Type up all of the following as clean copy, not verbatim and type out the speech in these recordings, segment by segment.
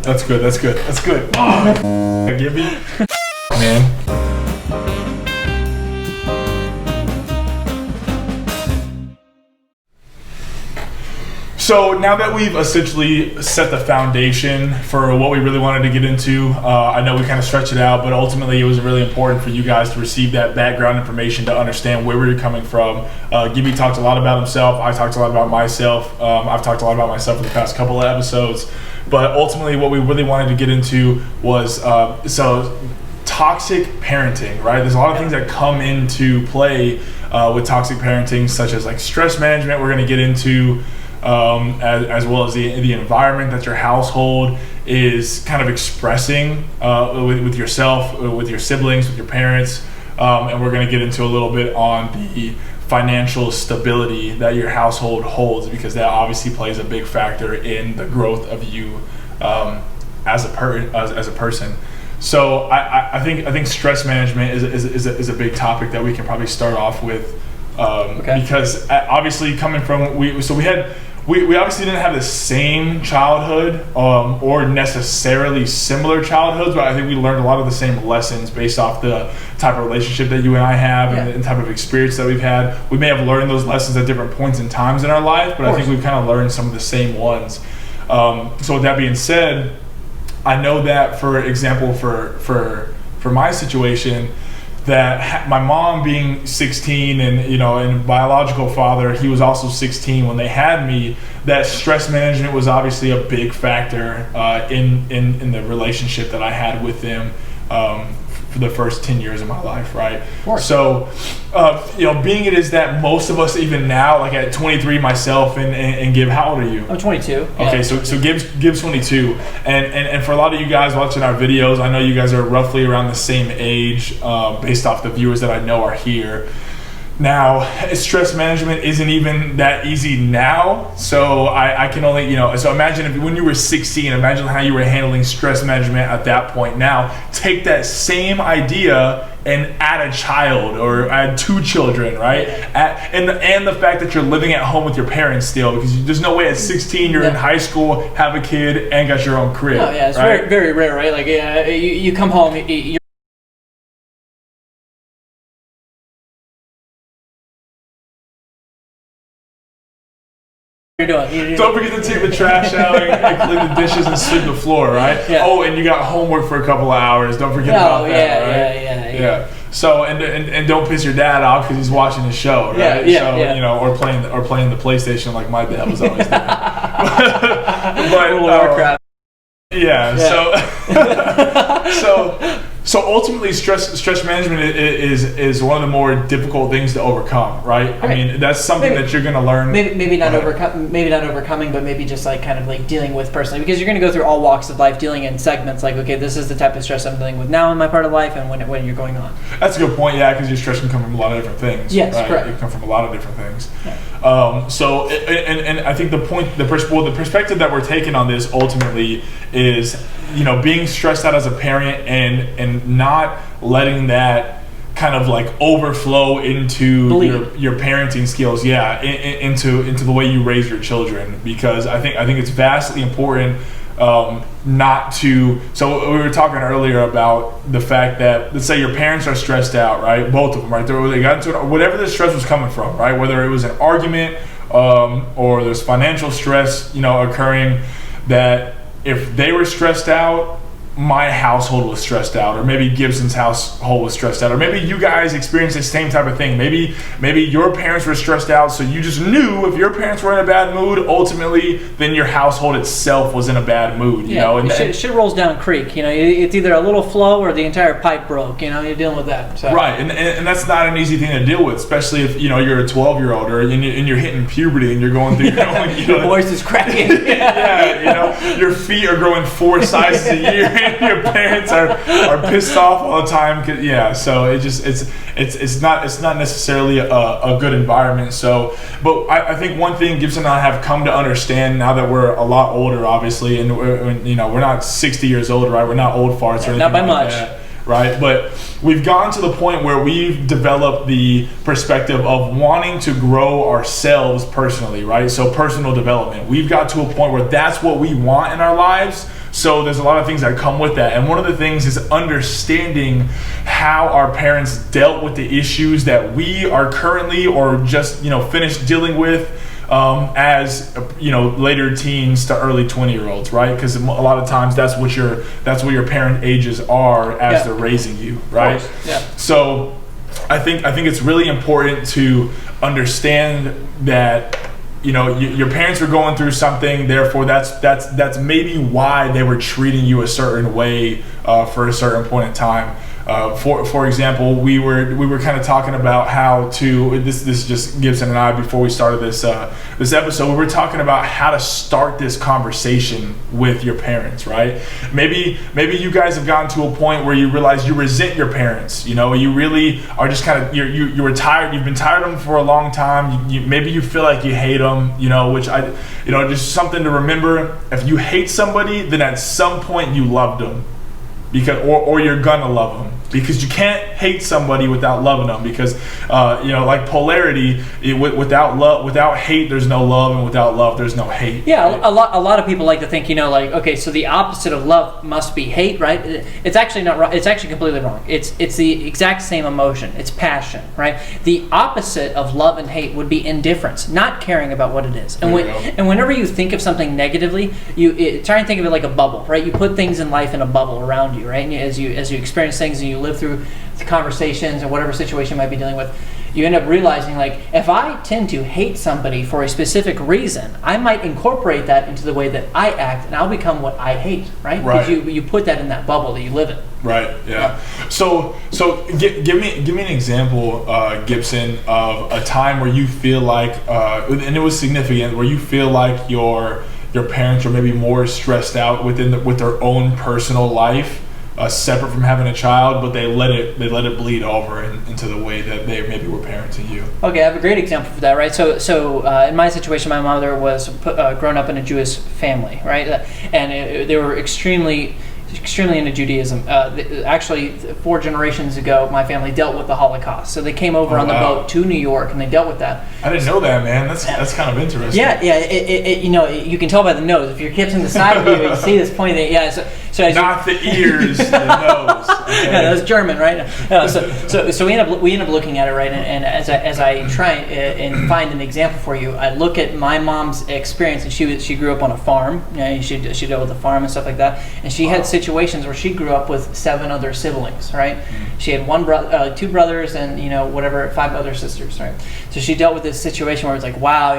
That's good. Oh, Gibby, man. So now that we've essentially set the foundation for what we really wanted to get into, I know we kind of stretched it out, but ultimately it was really important for you guys to receive that background information to understand where we were coming from. Gibby talked a lot about himself. I talked a lot about myself. I've talked a lot about myself for the past couple of episodes. But ultimately what we really wanted to get into was toxic parenting, right? There's a lot of things that come into play with toxic parenting, such as like stress management. We're going to get into as well as the environment that your household is kind of expressing with yourself, with your siblings, with your parents, and we're going to get into a little bit on the financial stability that your household holds, because that obviously plays a big factor in the growth of you as a person. So I think stress management is a big topic that we can probably start off with, because obviously coming from we obviously didn't have the same childhood or necessarily similar childhoods, but I think we learned a lot of the same lessons based off the type of relationship that you and I have and the type of experience that we've had. We may have learned those lessons at different points in times in our life, but I think we've kind of learned some of the same ones. So with that being said, I know that, for example, for my situation, that my mom being 16 and biological father, he was also 16 when they had me, that stress management was obviously a big factor in the relationship that I had with them for the first 10 years of my life, right? So, being it is that most of us, even now, like at 23 myself and Gib, how old are you? I'm 22. Okay, so Gib's 22, and for a lot of you guys watching our videos, I know you guys are roughly around the same age, based off the viewers that I know are here. Now, stress management isn't even that easy now, so I can only, so imagine when you were 16, imagine how you were handling stress management at that point. Now, take that same idea and add a child or add 2 children, right? And the fact that you're living at home with your parents still, because there's no way at 16 you're in high school, have a kid, and got your own crib. No, it's right? very, very rare, right? Like you come home, you're doing. Don't forget to take the trash out and clean the dishes and sweep the floor, right? Yeah. Oh, and you got homework for a couple of hours. Don't forget about that, right? Yeah. So and don't piss your dad off because he's watching the show, right? Or playing the PlayStation like my dad was always doing. But Warcraft. So ultimately, stress management is one of the more difficult things to overcome, right? I mean, that's something that you're going to learn. Maybe not overcoming, but maybe just like kind of like dealing with personally, because you're going to go through all walks of life, dealing in segments. Like, okay, this is the type of stress I'm dealing with now in my part of life, and when you're going on. That's a good point, because your stress can come from a lot of different things. Yes, right? correct. It can come from a lot of different things. Yeah. So I think the perspective that we're taking on this ultimately is, being stressed out as a parent and not letting that kind of like overflow into your parenting skills, into the way you raise your children, because I think it's vastly important not to. So we were talking earlier about the fact that, let's say your parents are stressed out, right? Both of them, right? They got into whatever the stress was coming from, right? Whether it was an argument or there's financial stress, occurring, that if they were stressed out, my household was stressed out, or maybe Gibson's household was stressed out, or maybe you guys experienced the same type of thing. Maybe your parents were stressed out, so you just knew if your parents were in a bad mood, ultimately, then your household itself was in a bad mood. Shit rolls down a creek. It's either a little flow or the entire pipe broke. You're dealing with that. So. Right, and that's not an easy thing to deal with, especially if you're a 12-year-old and you're hitting puberty and you're going through your own. Your voice is cracking. Your feet are growing 4 sizes a year. Your parents are pissed off all the time. So it's not necessarily a good environment. So, but I think one thing Gibson and I have come to understand now that we're a lot older, obviously, and we're not 60 years old, right? We're not old farts or anything not by like much. that. Right, but we've gotten to the point where we've developed the perspective of wanting to grow ourselves personally, right? So personal development. We've got to a point where that's what we want in our lives. So there's a lot of things that come with that. And one of the things is understanding how our parents dealt with the issues that we are currently or just, finished dealing with as, later teens to early 20-year-olds, right? Because a lot of times that's what your parent ages are as they're raising you, right? Yeah. So I think it's really important to understand that your parents were going through something, therefore that's maybe why they were treating you a certain way for a certain point in time. For example, we were kind of talking about how to this is just Gibson and I before we started this episode. We were talking about how to start this conversation with your parents, right? Maybe you guys have gotten to a point where you realize you resent your parents. You really are just kind of you were tired. You've been tired of them for a long time. Maybe you feel like you hate them. Which just something to remember. If you hate somebody, then at some point you loved them. Because or you're gonna love them, because you can't hate somebody without loving them, because like polarity, without hate there's no love, and without love there's no hate. Yeah, a lot of people like to think okay, so the opposite of love must be hate, right? It's actually not wrong. It's actually completely wrong. It's the exact same emotion. It's passion, right? The opposite of love and hate would be indifference, not caring about what it is. And whenever you think of something negatively, try and think of it like a bubble, right? You put things in life in a bubble around you, right? And as you experience things and you live through the conversations or whatever situation you might be dealing with, you end up realizing, if I tend to hate somebody for a specific reason, I might incorporate that into the way that I act, and I'll become what I hate, right? Because you put that in that bubble that you live in. Right. Yeah. So give me an example, Gibson, of a time where you feel like, and it was significant, where you feel like your parents are maybe more stressed out with their own personal life, separate from having a child, but they let it bleed over into the way that they maybe were parenting you. Okay, I have a great example for that, right? So in my situation, my mother was grown up in a Jewish family, right? And they were extremely into Judaism. Actually, 4 generations ago, my family dealt with the Holocaust. So they came over on the boat to New York, and they dealt with that. I didn't know that, man. That's kind of interesting. Yeah. You can tell by the nose. If you're kissing the side of you see this pointing. So not the ears, the nose. Okay. Yeah, that was German, right? So we end up looking at it, right? And as I try and find an example for you, I look at my mom's experience, and she grew up on a farm. She dealt with the farm and stuff like that, and she had situations where she grew up with 7 other siblings, right? Mm-hmm. She had 2 brothers, and 5 other sisters, right? So she dealt with this situation where it's like, wow,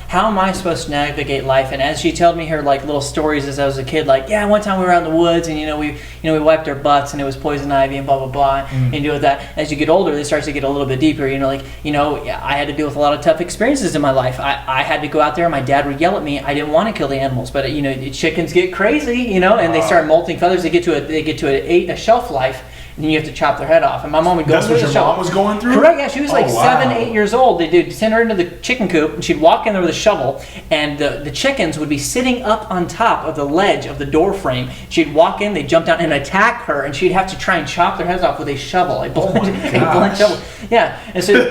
how am I supposed to navigate life? And as she told me her little stories as I was a kid, one time we were out in the woods, and we wiped our butts, and it was poison ivy and blah blah blah. Mm-hmm. And deal with that. As you get older, it starts to get a little bit deeper. I had to deal with a lot of tough experiences in my life. I had to go out there, and my dad would yell at me. I didn't want to kill the animals, but chickens get crazy, and they start molting feathers. They get to a shelf life, and then you have to chop their head off. And my mom would go. That's what your mom was going through? Correct. Yeah, she was 7, 8 years old. They'd send her into the chicken coop, and she'd walk in there with a shovel, and the chickens would be sitting up on top of the ledge of the door frame. She'd walk in, they'd jump down and attack her, and she'd have to try and chop their heads off with a shovel, a blunt shovel. Yeah, and so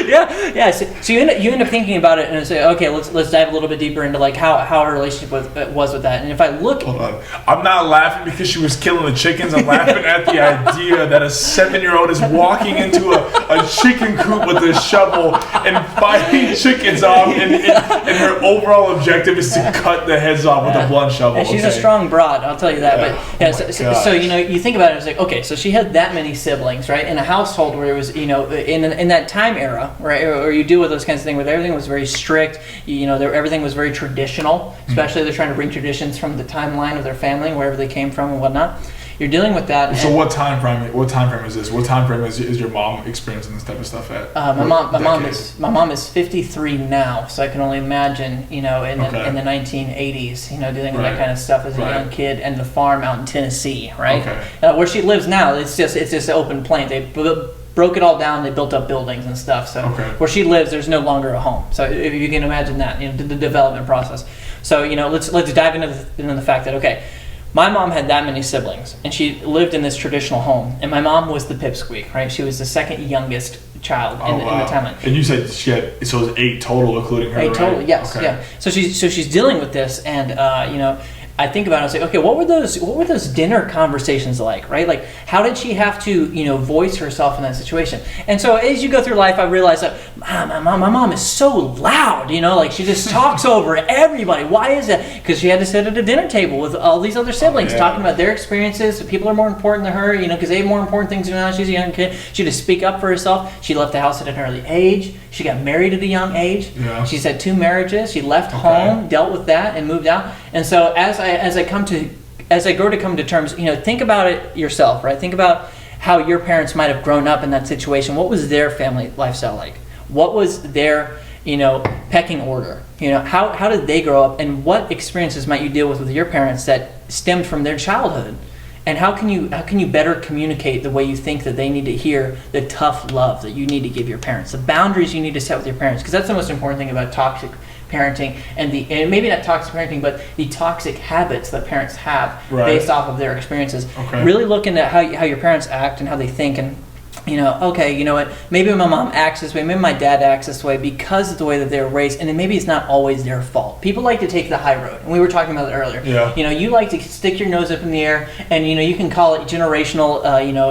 yeah. So you end up thinking about it and say, okay, let's dive a little bit deeper into how our relationship was with that. And if I look, hold on, I'm not laughing because she was killing the chickens. I'm laughing at the idea that a 7-year-old is walking into a chicken coop with a shovel and fighting chickens off, and her overall objective is to cut the heads off with a blunt shovel. And she's a strong broad, I'll tell you that. Yeah. But so you think about it, it's like, okay, so she had that many siblings, right? In a household where it was, in that time era, right, or you deal with those kinds of things where everything was very strict, everything was very traditional, especially they're trying to bring traditions from the timeline of their family, wherever they came from and whatnot. You're dealing with that. So what time frame is this? What time frame is your mom experiencing this type of stuff at? My mom is 53 now, so I can only imagine, in the 1980s, dealing with that kind of stuff as a young kid, and the farm out in Tennessee, right? Okay. Where she lives now, it's just open plain. They broke it all down. They built up buildings and stuff. So where she lives, there's no longer a home. So if you can imagine that, the development process. So let's dive into the fact that my mom had that many siblings, and she lived in this traditional home. And my mom was the pipsqueak, right? She was the second youngest child in the timeline. And you said it was 8 total, including her. 8 total, yes, okay. Yeah. So she's dealing with this, and I think about it, I was like, okay, what were those dinner conversations like, right? Like, how did she have to, voice herself in that situation? And so as you go through life, I realized that my mom is so loud, like she just talks over everybody. Why is that? Because she had to sit at a dinner table with all these other siblings talking about their experiences. People are more important than her, because they have more important things to do now. She's a young kid. She had to speak up for herself. She left the house at an early age. She got married at a young age. Yeah. She's had 2 marriages. She left home, dealt with that, and moved out. And so as I grow to come to terms, think about it yourself, right? Think about how your parents might have grown up in that situation. What was their family lifestyle like? What was their, pecking order? How did they grow up, and what experiences might you deal with your parents that stemmed from their childhood? And how can you better communicate the way you think that they need to hear the tough love that you need to give your parents, the boundaries you need to set with your parents? Because that's the most important thing about toxic parenting, and maybe not toxic parenting, but the toxic habits that parents have based off of their experiences. Okay. Really looking at how your parents act and how they think, and okay, you know what, maybe my mom acts this way, maybe my dad acts this way because of the way that they were raised, and then maybe it's not always their fault. People like to take the high road, and we were talking about it earlier. Yeah. You like to stick your nose up in the air, and you can call it generational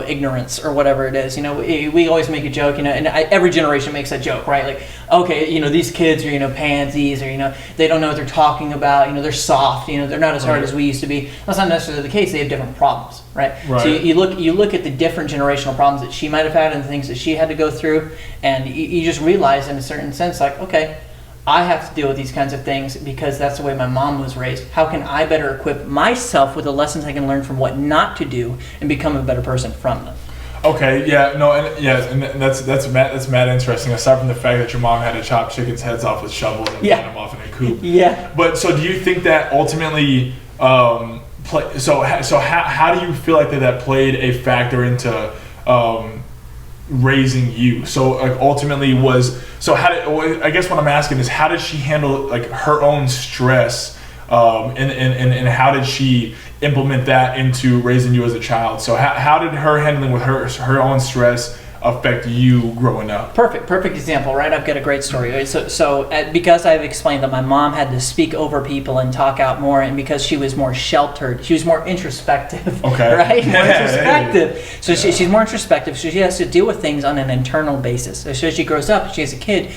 ignorance or whatever it is. We always make a joke, and every generation makes that joke, right? Like, okay, these kids are pansies, or they don't know what they're talking about, they're soft, they're not as hard as we used to be. That's not necessarily the case. They have different problems, right? So you look at the different generational problems that she might have had and the things that she had to go through, and you just realize in a certain sense, like, okay, I have to deal with these kinds of things because that's the way my mom was raised. How can I better equip myself with the lessons I can learn from what not to do and become a better person from them? Okay, and that's mad interesting. Aside from the fact that your mom had to chop chickens' heads off with shovels and put them off in a coop. Yeah. But so, do you think that ultimately, how do you feel like that played a factor into raising you? So ultimately I guess what I'm asking is, how did she handle her own stress, and how did she implement that into raising you as a child? So how did her handling with her own stress affect you growing up? Perfect example, right? I've got a great story. Right? So because I've explained that my mom had to speak over people and talk out more, and because she was more sheltered, she was more introspective. Okay. Right? More introspective. So she's more introspective, so she has to deal with things on an internal basis. So as she grows up, she has a kid.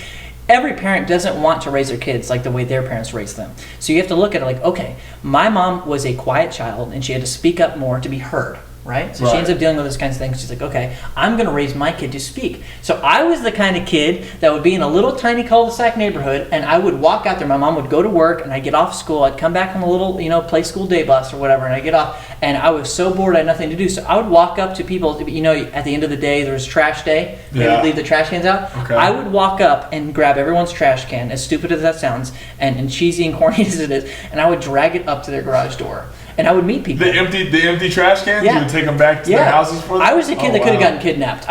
Every parent doesn't want to raise their kids like the way their parents raised them. So you have to look at it like, okay, my mom was a quiet child and she had to speak up more to be heard. Right? So she ends up dealing with those kinds of things. She's like, okay, I'm going to raise my kid to speak. So I was the kind of kid that would be in a little tiny cul-de-sac neighborhood, and I would walk out there. My mom would go to work, and I'd get off school. I'd come back on a little, play school day bus or whatever, and I'd get off, and I was so bored I had nothing to do. So I would walk up to people, at the end of the day, there was trash day. They would leave the trash cans out. Okay. I would walk up and grab everyone's trash can, as stupid as that sounds, and cheesy and corny as it is, and I would drag it up to their garage door. And I would meet people. The empty trash cans? Yeah. You would take them back to their houses for them? I was a kid that could have gotten kidnapped.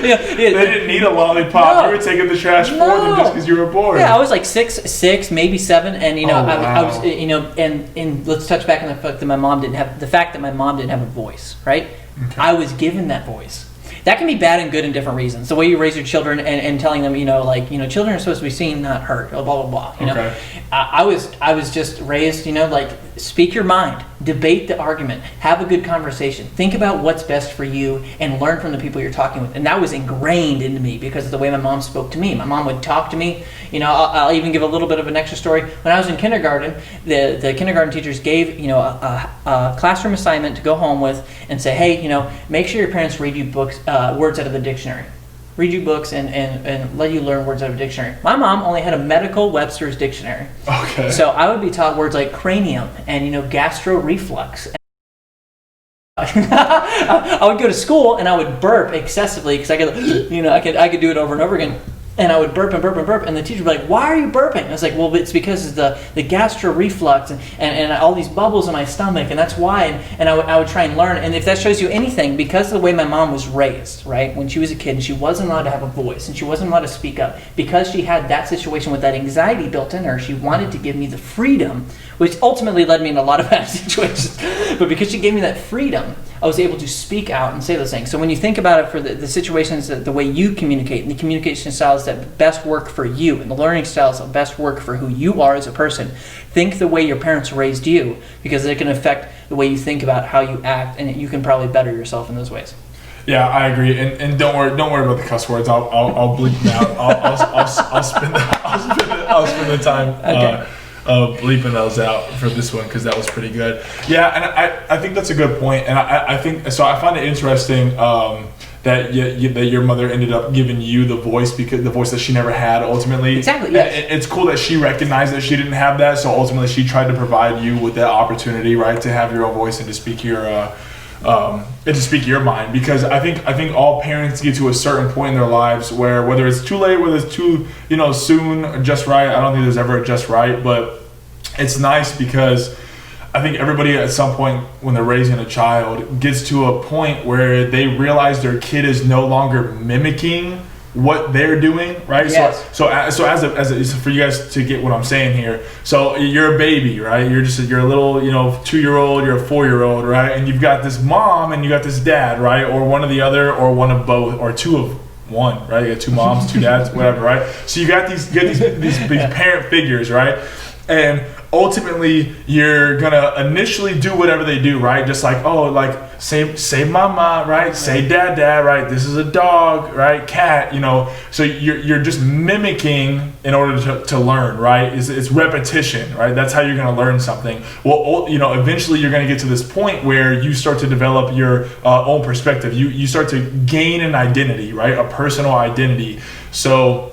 They didn't need a lollipop. You were taking the trash for them just because you were bored. Yeah, I was like six, maybe 7, and I was, and let's touch back on the fact that my mom didn't have a voice, right? Okay. I was given that voice. That can be bad and good in different reasons. The way you raise your children and telling them, children are supposed to be seen, not heard, blah, blah, blah. Okay. I was just raised, speak your mind, debate the argument, have a good conversation, think about what's best for you, and learn from the people you're talking with. And that was ingrained into me because of the way my mom spoke to me. My mom would talk to me. I'll even give a little bit of an extra story. When I was in kindergarten, the kindergarten teachers gave, a classroom assignment to go home with and say, hey, make sure your parents read you books, words out of the dictionary. Read you books and let you learn words out of a dictionary. My mom only had a medical Webster's dictionary. Okay. So I would be taught words like cranium and, gastroreflux. I would go to school and I would burp excessively because I could do it over and over again. And I would burp and burp and burp, and the teacher would be like, why are you burping? I was like, well, it's because of the gastroreflux and all these bubbles in my stomach, and that's why. And I would try and learn. And if that shows you anything, because of the way my mom was raised, right, when she was a kid, and she wasn't allowed to have a voice, and she wasn't allowed to speak up, because she had that situation with that anxiety built in her, she wanted to give me the freedom, which ultimately led me in a lot of bad situations. But because she gave me that freedom, I was able to speak out and say those things. So when you think about it for the situations, that the way you communicate and the communication styles that best work for you and the learning styles that best work for who you are as a person, think the way your parents raised you, because it can affect the way you think about how you act, and you can probably better yourself in those ways. Yeah, I agree, and don't worry about the cuss words. I'll bleep them out. I'll spend the time bleeping those out for this one, because that was pretty good. Yeah, and I think that's a good point, and I think so. I find it interesting that that your mother ended up giving you the voice, because the voice that she never had ultimately. Exactly. Yes. It's cool that she recognized that she didn't have that, so ultimately she tried to provide you with that opportunity, right, to have your own voice and to speak your mind, because I think all parents get to a certain point in their lives where, whether it's too late, whether it's too soon, or just right. I don't think there's ever a just right, but it's nice because I think everybody at some point when they're raising a child gets to a point where they realize their kid is no longer mimicking what they're doing, right? Yes. So as for you guys to get what I'm saying here. So you're a baby, right? You're a little 2-year-old, you're a 4-year-old, right? And you've got this mom and you got this dad, right? Or one of the other, or one of both, or two of one, right? You got 2 moms, 2 dads, whatever, right? So you got these parent figures, right? And ultimately, you're gonna initially do whatever they do, right? Just like, say mama, right? Say dad, right? This is a dog, right? Cat, So you're just mimicking in order to learn, right? It's repetition, right? That's how you're gonna learn something. Well, eventually you're gonna get to this point where you start to develop your own perspective. You start to gain an identity, right? A personal identity. So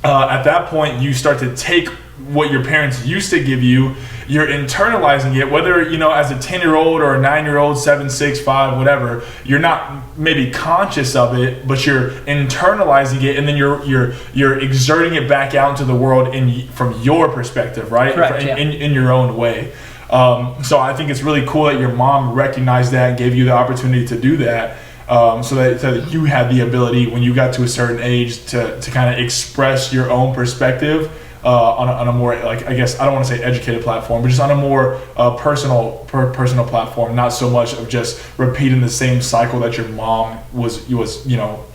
at that point, you start to take what your parents used to give you, you're internalizing it, whether as a 10-year-old or a 9-year-old, 7, 6, 5, whatever. You're not maybe conscious of it, but you're internalizing it, and then you're exerting it back out into the world from your perspective, right? Correct, in your own way. So I think it's really cool that your mom recognized that and gave you the opportunity to do that. So that you had the ability, when you got to a certain age, to kind of express your own perspective on a more, like, I guess I don't want to say educated platform, but just on a more personal platform, not so much of just repeating the same cycle that your mom was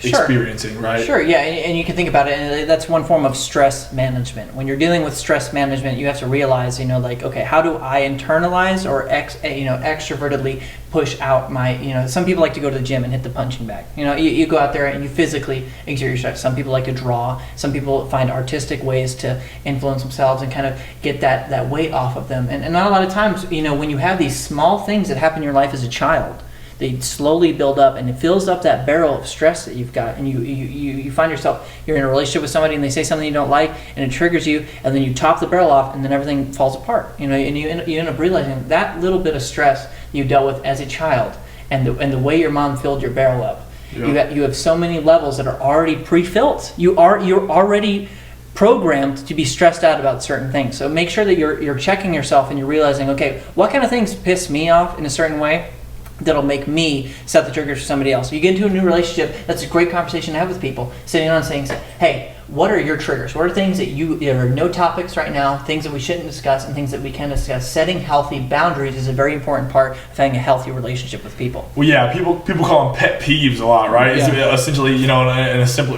experiencing, right? Sure, yeah, and you can think about it, and that's one form of stress management. When you're dealing with stress management, you have to realize, okay, how do I internalize or extrovertedly push out my, some people like to go to the gym and hit the punching bag. You go out there and you physically exert your stress. Some people like to draw. Some people find artistic ways to influence themselves and kind of get that weight off of them. And not a lot of times, when you have these small things that happen in your life as a child, they slowly build up, and it fills up that barrel of stress that you've got, and you find yourself, you're in a relationship with somebody and they say something you don't like and it triggers you, and then you top the barrel off and then everything falls apart, and you end up realizing that little bit of stress you dealt with as a child, and the way your mom filled your barrel up. Yeah. You have so many levels that are already pre-filled. You're already programmed to be stressed out about certain things. So make sure that you're checking yourself and you're realizing, okay, what kind of things piss me off in a certain way that'll make me set the triggers for somebody else. You get into a new relationship, that's a great conversation to have with people, sitting on saying, hey, what are your triggers? What are things that there are no topics right now, things that we shouldn't discuss, and things that we can discuss? Setting healthy boundaries is a very important part of having a healthy relationship with people. Well, yeah, people call them pet peeves a lot, right? Yeah. It's essentially,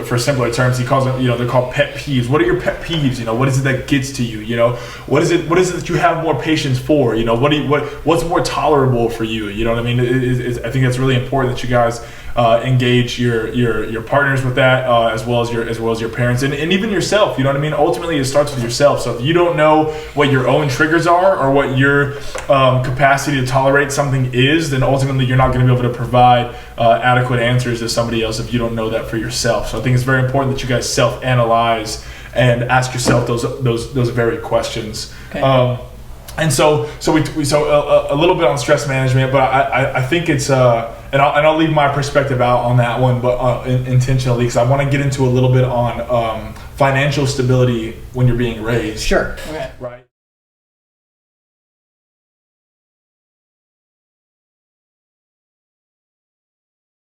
for simpler terms, he calls them, they're called pet peeves. What are your pet peeves? What is it that gets to you? What is it that you have more patience for? What's more tolerable for you? You know what I mean? I think it's really important that you guys engage your partners with that, as well as your parents and even yourself. You know what I mean? Ultimately, it starts with yourself. So if you don't know what your own triggers are or what your capacity to tolerate something is, then ultimately you're not going to be able to provide adequate answers to somebody else if you don't know that for yourself. So I think it's very important that you guys self-analyze and ask yourself those very questions. Okay. And so a little bit on stress management, but I think it's and I'll leave my perspective out on that one, but intentionally, because I want to get into a little bit on financial stability when you're being raised. Sure. Okay. Right.